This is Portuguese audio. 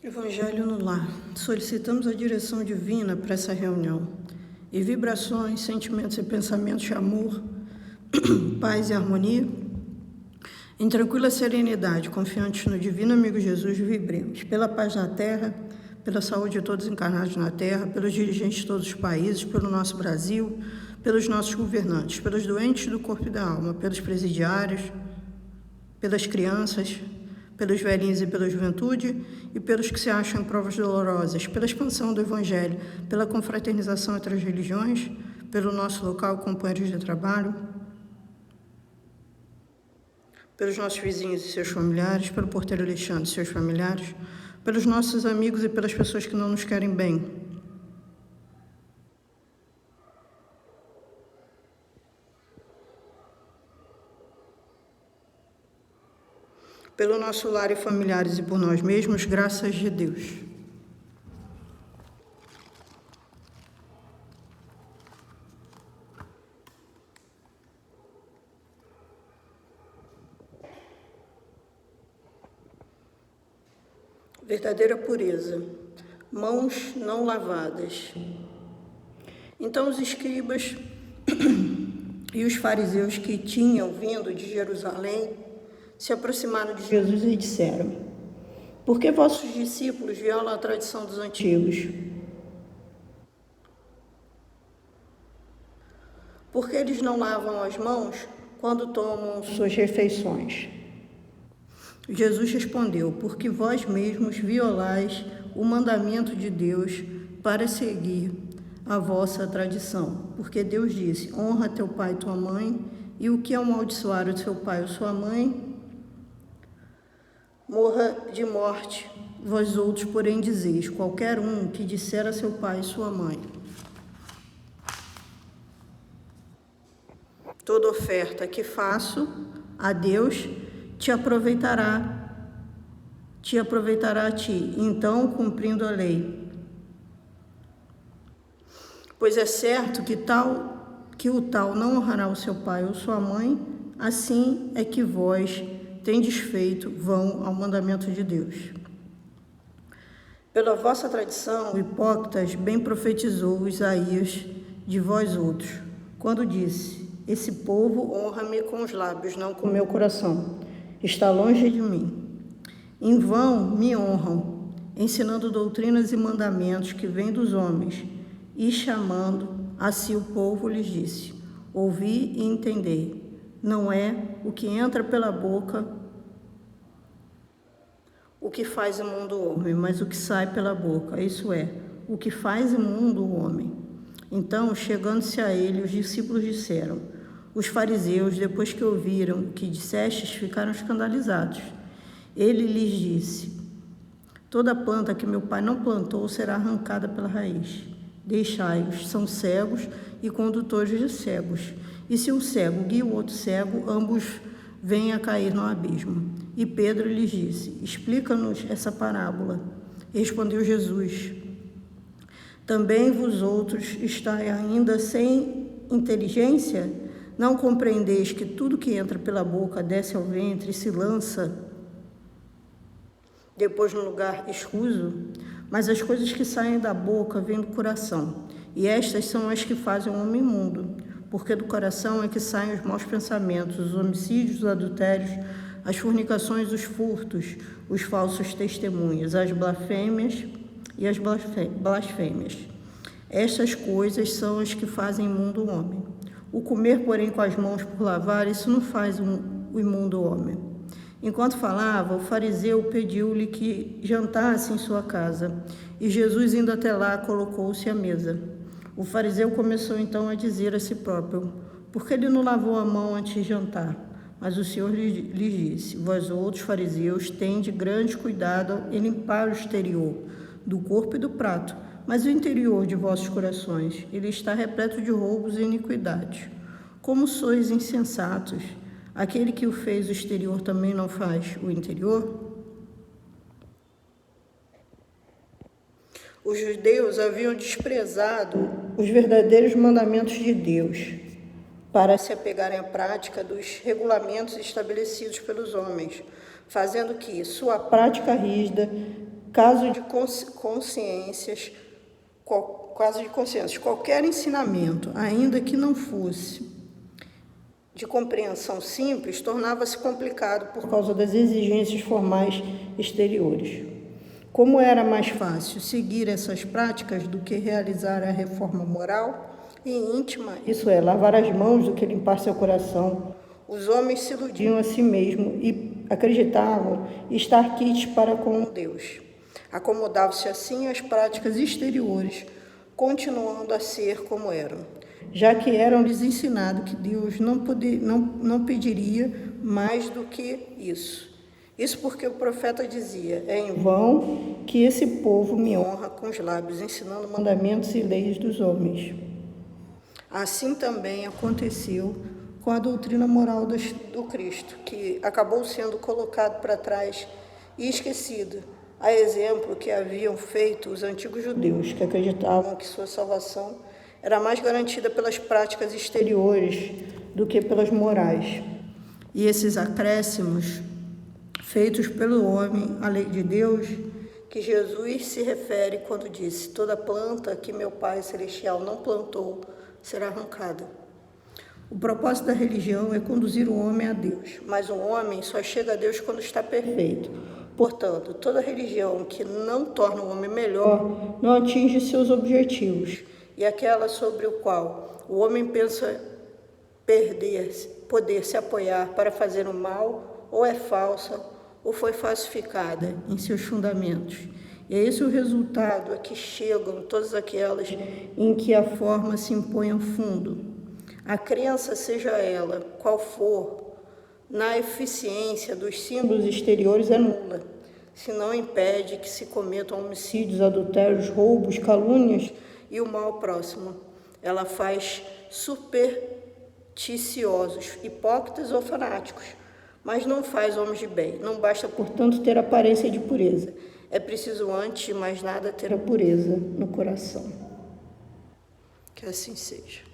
Evangelho no Lar. Solicitamos a direção divina para essa reunião e vibrações, sentimentos e pensamentos de amor, paz e harmonia. Em tranquila serenidade, confiantes no divino amigo Jesus, vibremos pela paz na terra, pela saúde de todos encarnados na terra, pelos dirigentes de todos os países, pelo nosso Brasil, pelos nossos governantes, pelos doentes do corpo e da alma, pelos presidiários, pelas crianças, pelos velhinhos e pela juventude, e pelos que se acham em provas dolorosas, pela expansão do Evangelho, pela confraternização entre as religiões, pelo nosso local companheiros de trabalho, pelos nossos vizinhos e seus familiares, pelo porteiro Alexandre e seus familiares, pelos nossos amigos e pelas pessoas que não nos querem bem. Pelo nosso lar e familiares e por nós mesmos, graças de Deus. Verdadeira pureza, mãos não lavadas. Então os escribas e os fariseus que tinham vindo de Jerusalém se aproximaram de Jesus e disseram: por que vossos discípulos violam a tradição dos antigos? Por que eles não lavam as mãos quando tomam suas refeições? Jesus respondeu: porque vós mesmos violais o mandamento de Deus para seguir a vossa tradição. Porque Deus disse: honra teu pai e tua mãe, e o que amaldiçoar o seu pai ou sua mãe, morra de morte. Vós outros, porém, dizeis: qualquer um que disser a seu pai e sua mãe, toda oferta que faço a Deus te aproveitará a ti, então cumprindo a lei. Pois é certo que o tal não honrará o seu pai ou sua mãe, assim é que vós tendes feito vão ao mandamento de Deus. Pela vossa tradição, hipócritas, bem profetizou Isaías de vós outros, quando disse: esse povo honra-me com os lábios, não com o meu coração. Está longe de mim. Em vão me honram, ensinando doutrinas e mandamentos que vêm dos homens, e chamando a si o povo, lhes disse: ouvi e entendei. Não é o que entra pela boca o que faz imundo o homem, mas o que sai pela boca, isso é, o que faz imundo o homem. Então, chegando-se a ele, os discípulos disseram: os fariseus, depois que ouviram o que dissestes, ficaram escandalizados. Ele lhes disse: toda planta que meu pai não plantou será arrancada pela raiz. Deixai-os, são cegos e condutores de cegos. E se um cego guia o outro cego, ambos vêm a cair no abismo. E Pedro lhes disse: explica-nos essa parábola. Respondeu Jesus: também vós outros estáis ainda sem inteligência? Não compreendeis que tudo que entra pela boca desce ao ventre e se lança depois no lugar escuso? Mas as coisas que saem da boca vêm do coração, e estas são as que fazem o homem imundo, porque do coração é que saem os maus pensamentos, os homicídios, os adultérios, as fornicações, os furtos, os falsos testemunhos, as blasfêmias e as blasfêmias. Estas coisas são as que fazem imundo o homem. O comer, porém, com as mãos por lavar, isso não faz o imundo homem. Enquanto falava, o fariseu pediu-lhe que jantasse em sua casa, e Jesus, indo até lá, colocou-se à mesa. O fariseu começou então a dizer a si próprio: por que ele não lavou a mão antes de jantar? Mas o Senhor lhes disse: vós outros fariseus tendes grande cuidado em limpar o exterior do corpo e do prato, mas o interior de vossos corações, ele está repleto de roubos e iniquidades. Como sois insensatos! Aquele que o fez o exterior também não faz o interior? Os judeus haviam desprezado os verdadeiros mandamentos de Deus para se apegarem à prática dos regulamentos estabelecidos pelos homens, fazendo que sua prática rígida caso de consciências, qualquer ensinamento, ainda que não fosse de compreensão simples, tornava-se complicado por causa das exigências formais exteriores. Como era mais fácil seguir essas práticas do que realizar a reforma moral e íntima, isso é, lavar as mãos do que limpar seu coração, os homens se iludiam a si mesmos e acreditavam estar quites para com Deus. Acomodavam-se assim às práticas exteriores, continuando a ser como eram, já que eram-lhes ensinado que Deus não pediria mais do que isso. Isso porque o profeta dizia: é em vão que esse povo me honra com os lábios, ensinando mandamentos e leis dos homens. Assim também aconteceu com a doutrina moral do Cristo, que acabou sendo colocado para trás e esquecido, a exemplo que haviam feito os antigos judeus, que acreditavam que sua salvação era mais garantida pelas práticas exteriores do que pelas morais. E esses acréscimos feitos pelo homem à lei de Deus, que Jesus se refere quando disse: toda planta que meu Pai Celestial não plantou será arrancada. O propósito da religião é conduzir o homem a Deus, mas o homem só chega a Deus quando está perfeito. Portanto, toda religião que não torna o homem melhor não atinge seus objetivos, e aquela sobre o qual o homem pensa poder se apoiar para fazer o mal, ou é falsa, ou foi falsificada em seus fundamentos. E é esse o resultado a que chegam todas aquelas em que a forma se impõe ao fundo. A crença, seja ela qual for, na eficiência dos símbolos exteriores é nula, se não impede que se cometam homicídios, adultérios, roubos, calúnias e o mal próximo. Ela faz supersticiosos, hipócritas ou fanáticos, mas não faz homens de bem. Não basta, portanto, ter aparência de pureza. É preciso, antes de mais nada, ter a pureza no coração. Que assim seja.